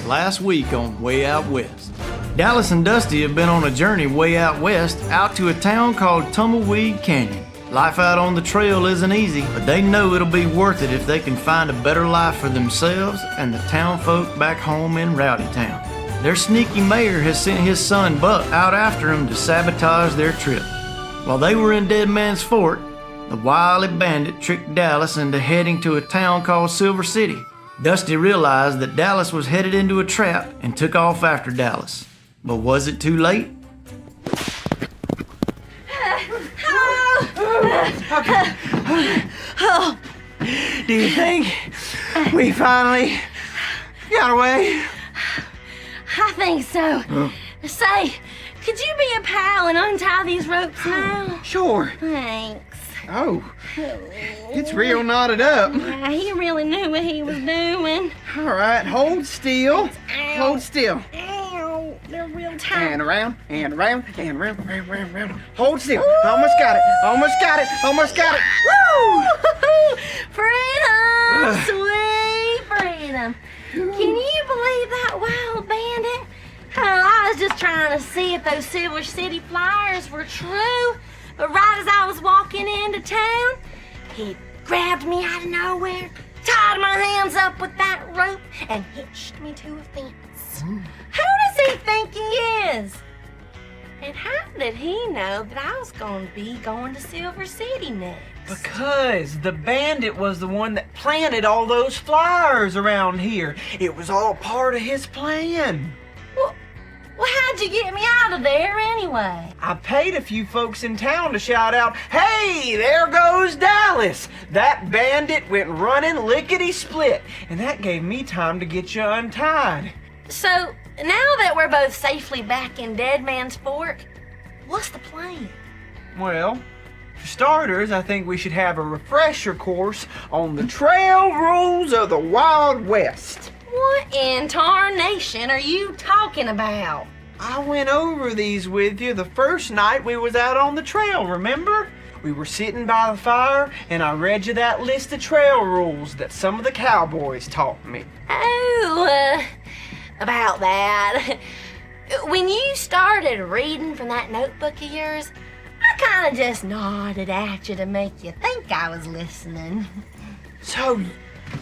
last week on Way Out West. Dallas and Dusty have been on a journey way out west, out to a town called Tumbleweed Canyon. Life out on the trail isn't easy, but they know it'll be worth it if they can find a better life for themselves and the town folk back home in Rowdy Town. Their sneaky mayor has sent his son Buck out after them to sabotage their trip. While they were in Dead Man's Fork, the wily bandit tricked Dallas into heading to a town called Silver City. Dusty realized that Dallas was headed into a trap and took off after Dallas. But was it too late? Oh, do you think we finally got away? I think so. Say, could you be a pal and untie these ropes now? Sure. Thanks. Oh, it's real knotted up. Yeah, he really knew what he was doing. All right, hold still. Ow. Hold still. Ow, they're real tight. And around, and around, and around, round, round, round. Hold still. Almost got it. Almost got it. Almost got it. Woo! Freedom! Sweet freedom. Can you believe that wild bandit? Oh, I was just trying to see if those Silver City flyers were true. But right as I was walking into town, he grabbed me out of nowhere, tied my hands up with that rope, and hitched me to a fence. Who does he think he is? And how did he know that I was going to be going to Silver City next? Because the bandit was the one that planted all those flyers around here. It was all part of his plan. Well, how'd you get me out of there anyway? I paid a few folks in town to shout out, "Hey, there goes Dallas!" That bandit went running lickety-split, and that gave me time to get you untied. So, now that we're both safely back in Dead Man's Fork, what's the plan? Well, for starters, I think we should have a refresher course on the trail rules of the Wild West. What in tarnation are you talking about? I went over these with you the first night we was out on the trail, remember? We were sitting by the fire and I read you that list of trail rules that some of the cowboys taught me. Oh, about that. When you started reading from that notebook of yours, I kind of just nodded at you to make you think I was listening. So,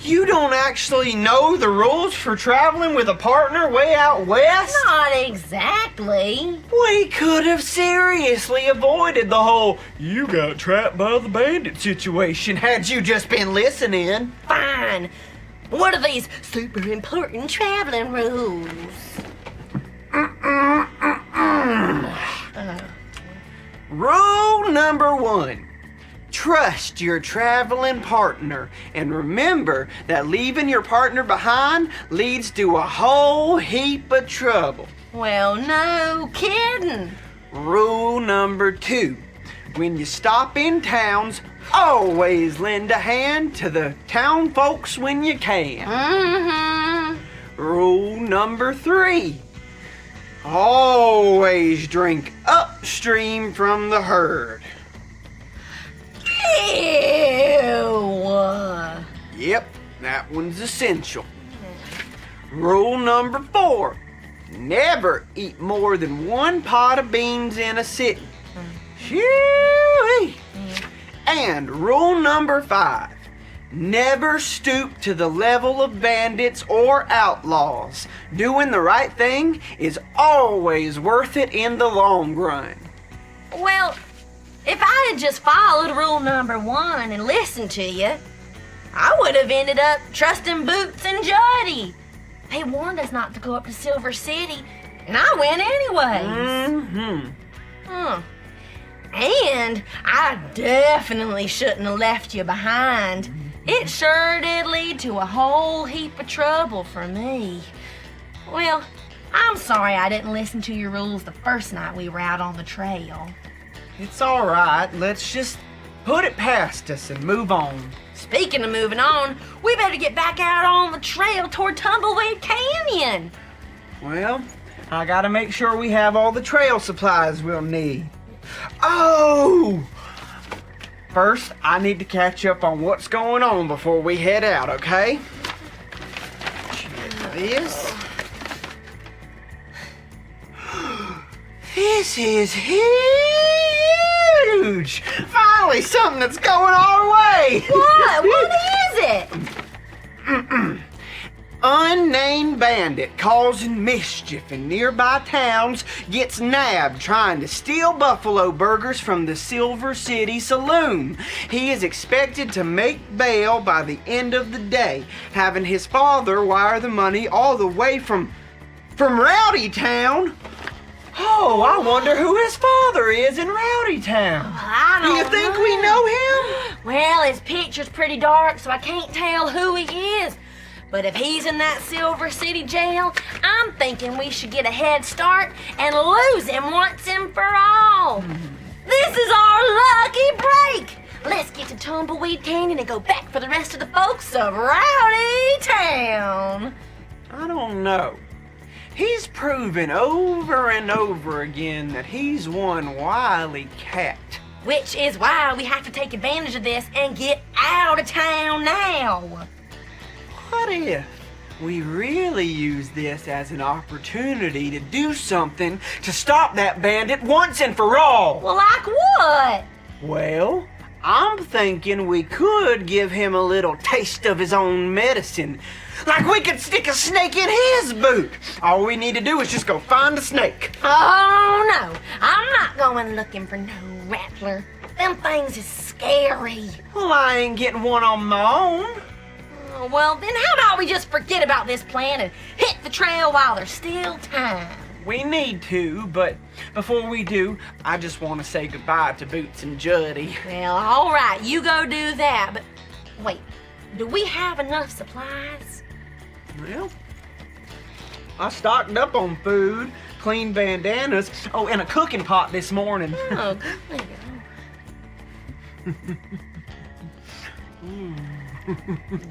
you don't actually know the rules for traveling with a partner way out west? Not exactly. We could have seriously avoided the whole "you got trapped by the bandit" situation had you just been listening. Fine. What are these super important traveling rules? Rule number 1. Trust your traveling partner, and remember that leaving your partner behind leads to a whole heap of trouble. Well, no kidding. Rule number 2. When you stop in towns, always lend a hand to the town folks when you can. Rule number 3. Always drink upstream from the herd. Ew. Yep, that one's essential. Rule number 4. Never eat more than 1 pot of beans in a sitting. Shoo-wee. And rule number 5. Never stoop to the level of bandits or outlaws. Doing the right thing is always worth it in the long run. Well, if I had just followed rule number 1 and listened to you, I would have ended up trusting Boots and Juddy. They warned us not to go up to Silver City, and I went anyways. And I definitely shouldn't have left you behind. It sure did lead to a whole heap of trouble for me. Well, I'm sorry I didn't listen to your rules the first night we were out on the trail. It's all right. Let's just put it past us and move on. Speaking of moving on, we better get back out on the trail toward Tumbleweed Canyon. Well, I gotta make sure we have all the trail supplies we'll need. Oh! First, I need to catch up on what's going on before we head out, okay? This. This is huge! Finally, something that's going our way! What? What is it? Unnamed bandit causing mischief in nearby towns gets nabbed trying to steal buffalo burgers from the Silver City Saloon. He is expected to make bail by the end of the day, having his father wire the money all the way from Rowdy Town. Oh, I wonder who his father is in Rowdy Town. I Do you don't think we know him? Well, his picture's pretty dark, so I can't tell who he is. But if he's in that Silver City jail, I'm thinking we should get a head start and lose him once and for all. This is our lucky break. Let's get to Tumbleweed Canyon and go back for the rest of the folks of Rowdy Town. I don't know. He's proven over and over again that he's one wily cat. Which is why we have to take advantage of this and get out of town now. What if we really use this as an opportunity to do something to stop that bandit once and for all? Well, like what? Well, I'm thinking we could give him a little taste of his own medicine. Like we could stick a snake in his boot. All we need to do is just go find a snake. Oh, no. I'm not going looking for no rattler. Them things is scary. Well, I ain't getting one on my own. Oh, well, then how about we just forget about this plan and hit the trail while there's still time? We need to, but before we do, I just want to say goodbye to Boots and Juddy. Well, all right, you go do that, but wait, do we have enough supplies? Well, I stocked up on food, clean bandanas, oh, and a cooking pot this morning. Oh, good.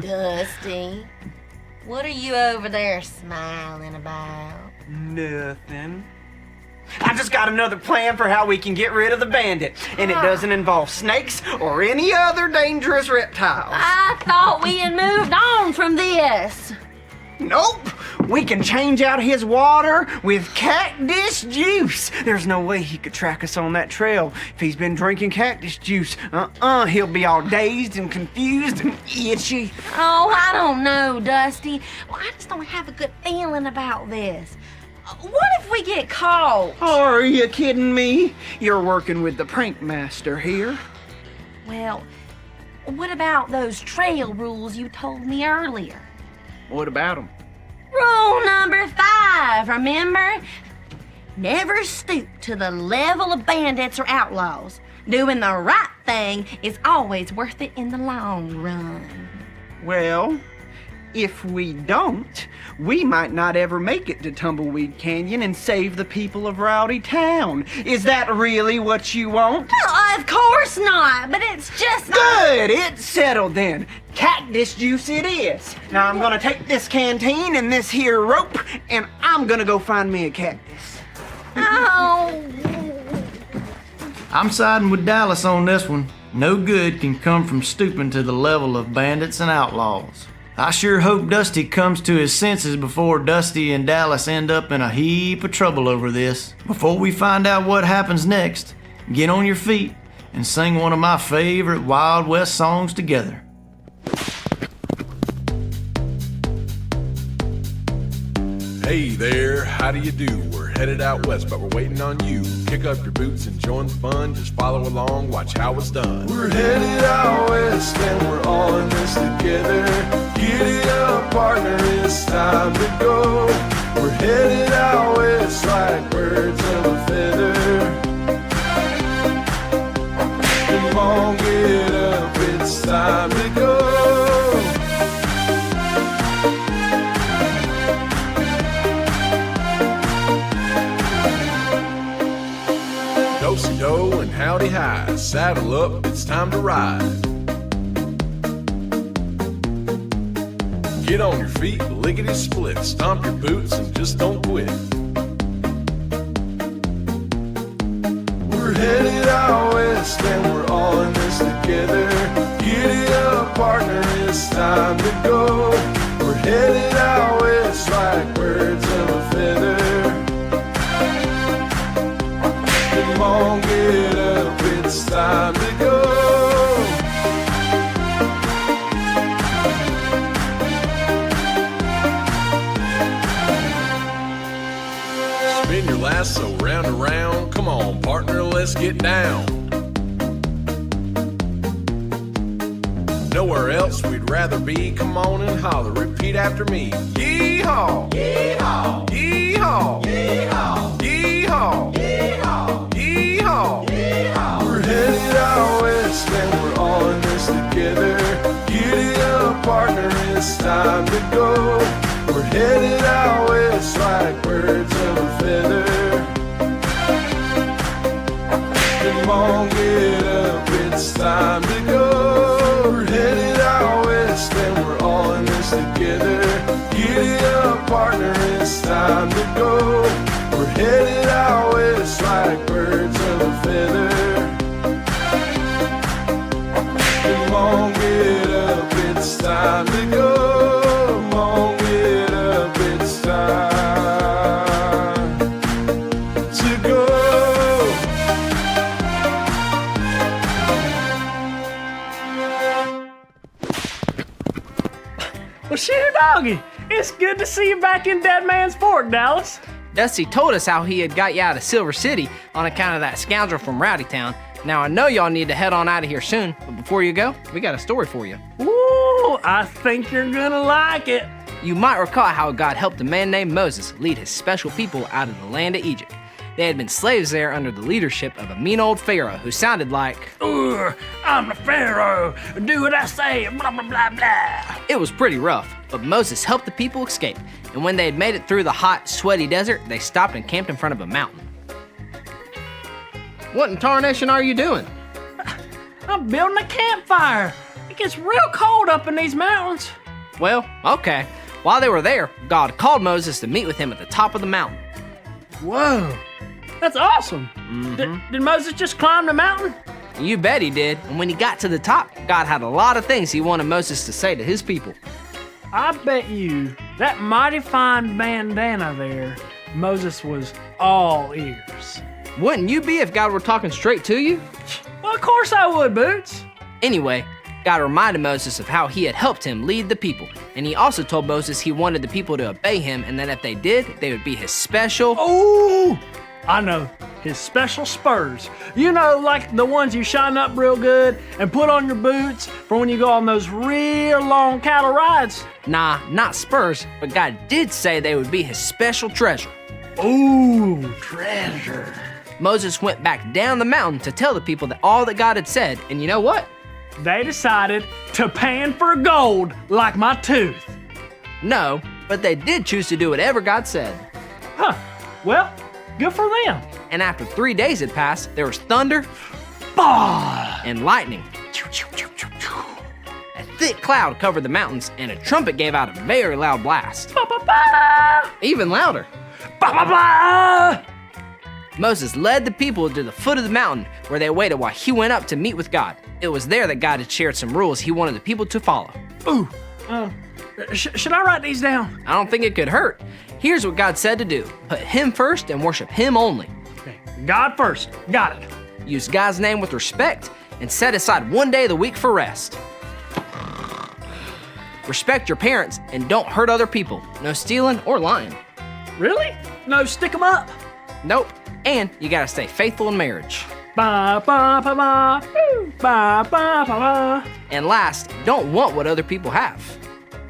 Dusty, what are you over there smiling about? Nothing. I just got another plan for how we can get rid of the bandit, and it doesn't involve snakes or any other dangerous reptiles. I thought we had moved on from this. Nope! We can change out his water with cactus juice. There's no way he could track us on that trail if he's been drinking cactus juice. He'll be all dazed and confused and itchy. Oh, I don't know, Dusty. Well, I just don't have a good feeling about this. What if we get caught? Are you kidding me? You're working with the prank master here. Well, what about those trail rules you told me earlier? What about him? Rule number 5, remember? Never stoop to the level of bandits or outlaws. Doing the right thing is always worth it in the long run. Well, if we don't, we might not ever make it to Tumbleweed Canyon and save the people of Rowdy Town. Is that really what you want? Well, of course not, but it's just... Good! It's settled then. Cactus juice it is. Now I'm gonna take this canteen and this here rope, and I'm gonna go find me a cactus. Oh... I'm siding with Dallas on this one. No good can come from stooping to the level of bandits and outlaws. I sure hope Dusty comes to his senses before Dusty and Dallas end up in a heap of trouble over this. Before we find out what happens next, get on your feet and sing one of my favorite Wild West songs together. Hey there, how do you do? We're headed out west, but we're waiting on you. Kick up your boots and join the fun. Just follow along, watch how it's done. We're headed out west, and we're all in this together. Giddy up, partner, it's time to go. We're headed out west like birds of a feather. Come on, get up, it's time to go. Do-si-do and howdy hi, saddle up, it's time to ride. Get on your feet, lickety-split, stomp your boots and just don't quit. We're headed out west and we're all in this together. Giddy up, partner, it's time to go. We're headed out west like birds of a feather. on, get up, it's time to go. Spin your lasso round and round. Come on, partner, let's get down. Nowhere else we'd rather be. Come on and holler, repeat after me. Yee-haw! Yee-haw! Yee-haw! Yee-haw! Yee-haw! Yee-haw! Yee-haw! Yee-haw! We're headed out west and we're all in this together. Giddy up, partner, it's time to go. We're headed out west like birds of a feather. Come on, get up, it's time to go. We're headed out west and we're all in this together. Giddy up, partner, it's time to go. We're headed out west like birds of a feather. Come on, get up, it's time to go. Come on, get up, it's time to go. Well, shoot, doggy. It's good to see you back in Dead Man's Fork, Dallas. Dusty told us how he had got you out of Silver City on account of that scoundrel from Rowdy Town. Now, I know y'all need to head on out of here soon, but before you go, we got a story for you. Ooh, I think you're gonna like it. You might recall how God helped a man named Moses lead his special people out of the land of Egypt. They had been slaves there under the leadership of a mean old Pharaoh who sounded like, Ooh, I'm the Pharaoh. Do what I say, blah, blah, blah, blah. it was pretty rough, but Moses helped the people escape, and when they had made it through the hot, sweaty desert, they stopped and camped in front of a mountain. What in tarnation are you doing? I'm building a campfire. It gets real cold up in these mountains. Well, okay. While they were there, God called Moses to meet with him at the top of the mountain. Whoa, that's awesome. Did Moses just climb the mountain? You bet he did, and when he got to the top, God had a lot of things he wanted Moses to say to his people. I bet you that mighty fine bandana there, Moses was all ears. Wouldn't you be if God were talking straight to you? Well, of course I would, Boots. Anyway, God reminded Moses of how he had helped him lead the people, and he also told Moses he wanted the people to obey him, and that if they did, they would be his special... Oh, I know. His special spurs. You know, like the ones you shine up real good and put on your boots for when you go on those real long cattle rides. Nah, not spurs, but God did say they would be his special treasure. Ooh, treasure. Moses went back down the mountain to tell the people that all that God had said, and you know what? They decided to pan for gold like my tooth. No, but they did choose to do whatever God said. Huh, well, good for them. And after 3 days had passed, there was thunder Bah! and lightning. A thick cloud covered the mountains, and a trumpet gave out a very loud blast. Ba-ba-ba! Even louder. Ba-ba-ba! Moses led the people to the foot of the mountain, where they waited while he went up to meet with God. It was there that God had shared some rules he wanted the people to follow. Ooh, should I write these down? I don't think it could hurt. Here's what God said to do. Put him first and worship him only. Okay, God first. Got it. Use God's name with respect and set aside 1 day of the week for rest. Respect your parents and don't hurt other people. No stealing or lying. Really? No, stick 'em up. Nope. And you gotta stay faithful in marriage. Ba ba ba ba. Boo. Ba ba ba ba. And last, don't want what other people have.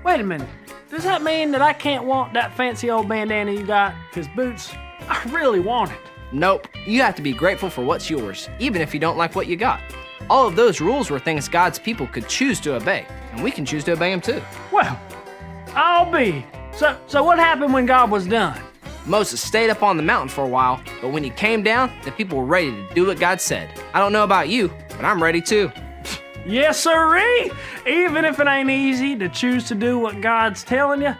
Wait a minute. Does that mean that I can't want that fancy old bandana you got? 'Cause Boots, I really want it. Nope. You have to be grateful for what's yours, even if you don't like what you got. All of those rules were things God's people could choose to obey, and we can choose to obey them too. Well, I'll be. So what happened when God was done? Moses stayed up on the mountain for a while, but when he came down, the people were ready to do what God said. I don't know about you, but I'm ready too. Yes, sirree! Even if it ain't easy to choose to do what God's telling you,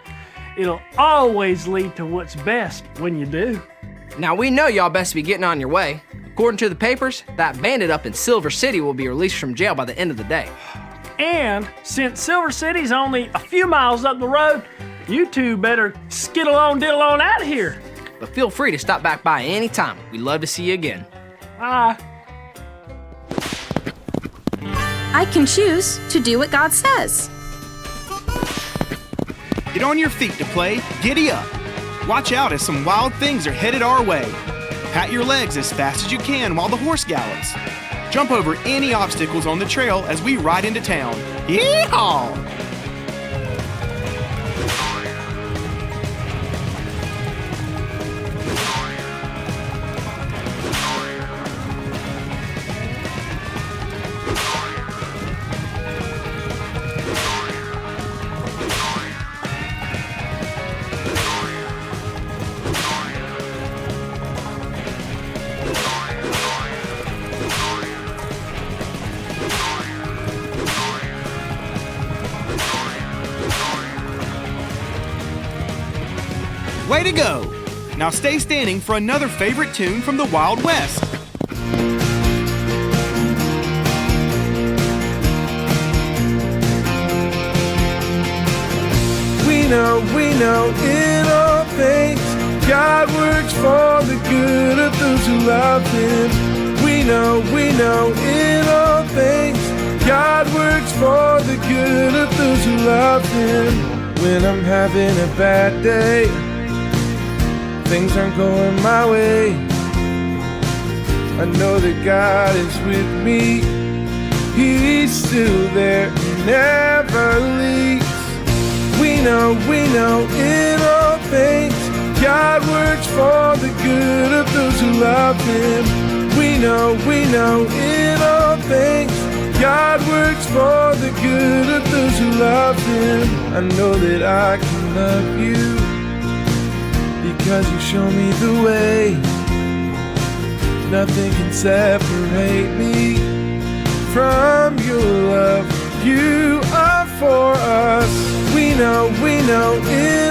it'll always lead to what's best when you do. Now we know y'all best be getting on your way. According to the papers, that bandit up in Silver City will be released from jail by the end of the day. And since Silver City's only a few miles up the road, you two better skittle on diddle on out of here. But feel free to stop back by any time. We'd love to see you again. Bye. I can choose to do what God says. Get on your feet to play. Giddy up. Watch out as some wild things are headed our way. Pat your legs as fast as you can while the horse gallops. Jump over any obstacles on the trail as we ride into town. Yeehaw! Way to go! Now stay standing for another favorite tune from the Wild West. We know in all things God works for the good of those who love Him. We know in all things God works for the good of those who love Him. When I'm having a bad day, things aren't going my way, I know that God is with me. He's still there, He never leaves. We know in all things God works for the good of those who love Him. We know in all things God works for the good of those who love Him. I know that I can love You because You show me the way. Nothing can separate me from Your love. You are for us. We know in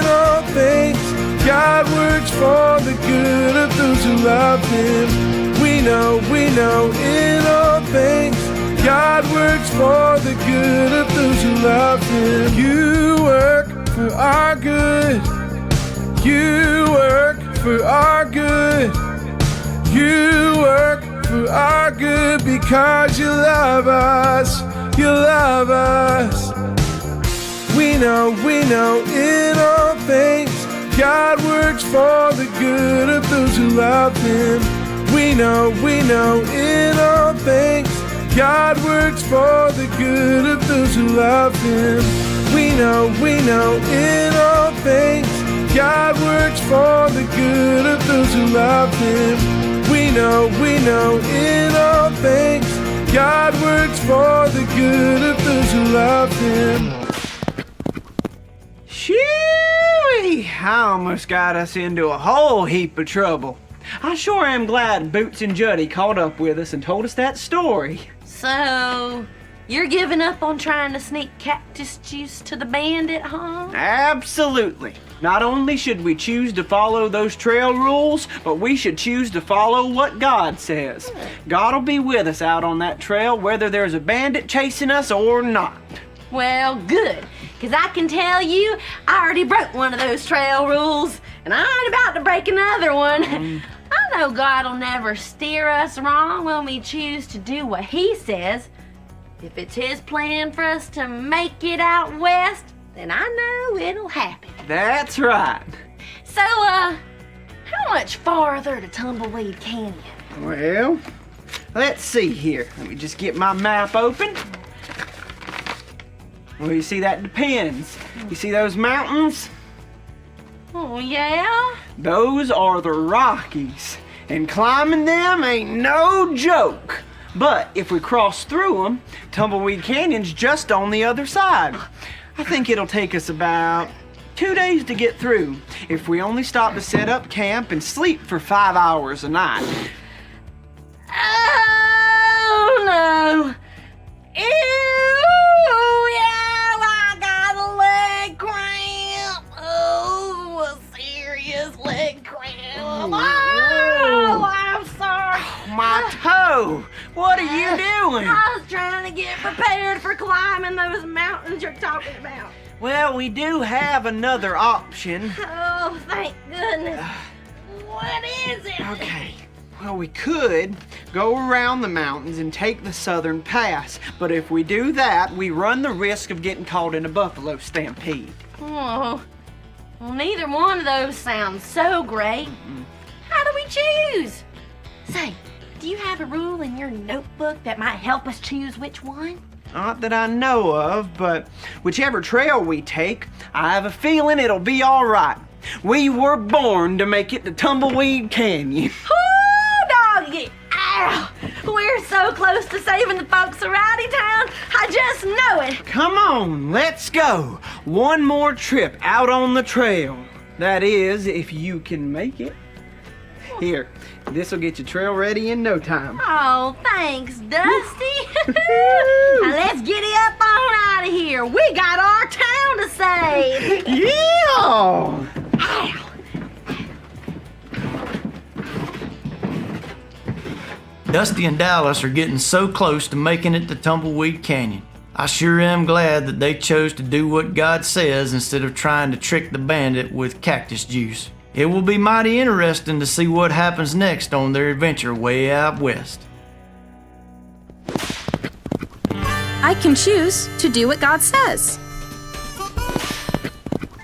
all things God works for the good of those who love Him. We know in all things God works for the good of those who love Him. You work for our good. You work for our good. You work for our good because You love us. You love us. We know in all things God works for the good of those who love Him. We know in all things God works for the good of those who love Him. We know in all things God works for the good of those who love Him. We know in all things God works for the good of those who love Him. Shoo-wee! I almost got us into a whole heap of trouble. I sure am glad Boots and Juddy caught up with us and told us that story. So, you're giving up on trying to sneak cactus juice to the bandit, huh? Absolutely. Not only should we choose to follow those trail rules, but we should choose to follow what God says. God'll be with us out on that trail whether there's a bandit chasing us or not. Well, good, because I can tell you, I already broke one of those trail rules, and I ain't about to break another one. I know God'll never steer us wrong when we choose to do what He says. If it's His plan for us to make it out west, then I know it'll happen. That's right. So, how much farther to Tumbleweed Canyon? Well, let's see here. Let me just get my map open. Well, you see, that depends. You see those mountains? Oh, yeah? Those are the Rockies, and climbing them ain't no joke. But if we cross through them, Tumbleweed Canyon's just on the other side. I think it'll take us about 2 days to get through if we only stop to set up camp and sleep for 5 hours a night. Oh, no. Ew, yeah, I got a leg cramp. Oh, a serious leg cramp. Oh, I'm sorry. My toe! What are you doing? I was trying to get prepared for climbing those mountains you're talking about. Well, we do have another option. Oh, thank goodness. What is it? Okay, Well, we could go around the mountains and take the southern pass, but if we do that, we run the risk of getting caught in a buffalo stampede. Oh, well, neither one of those sounds so great. How do we choose? Say, do you have a rule in your notebook that might help us choose which one? Not that I know of, but whichever trail we take, I have a feeling it'll be all right. We were born to make it to Tumbleweed Canyon. Oh, doggy! Ow! We're so close to saving the folks of Rowdy Town. I just know it. Come on, let's go. One more trip out on the trail. That is, if you can make it. Here, this'll get your trail ready in no time. Oh, thanks, Dusty. Now let's giddy up on out of here. We got our town to save. Yeah! Ow! Dusty and Dallas are getting so close to making it to Tumbleweed Canyon. I sure am glad that they chose to do what God says instead of trying to trick the bandit with cactus juice. It will be mighty interesting to see what happens next on their adventure way out west. I can choose to do what God says.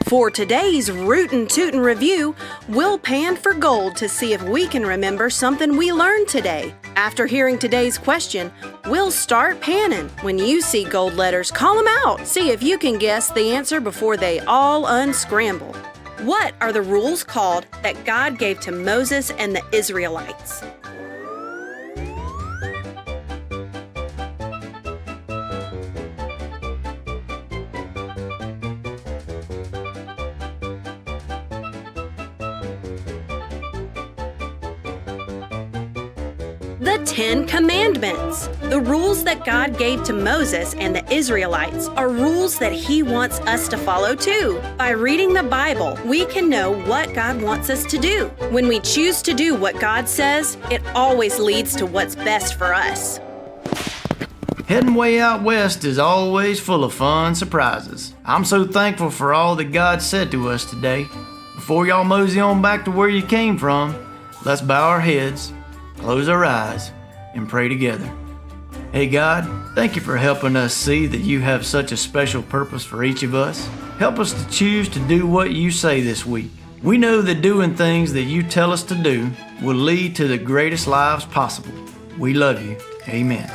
For today's Rootin' Tootin' Review, we'll pan for gold to see if we can remember something we learned today. After hearing today's question, we'll start panning. When you see gold letters, call them out. See if you can guess the answer before they all unscramble. What are the rules called that God gave to Moses and the Israelites? The 10 Commandments. The rules that God gave to Moses and the Israelites are rules that He wants us to follow too. By reading the Bible, we can know what God wants us to do. When we choose to do what God says, it always leads to what's best for us. Heading way out west is always full of fun surprises. I'm so thankful for all that God said to us today. Before y'all mosey on back to where you came from, let's bow our heads, close our eyes, and pray together. Hey God, thank you for helping us see that you have such a special purpose for each of us. Help us to choose to do what you say this week. We know that doing things that you tell us to do will lead to the greatest lives possible. We love you. Amen.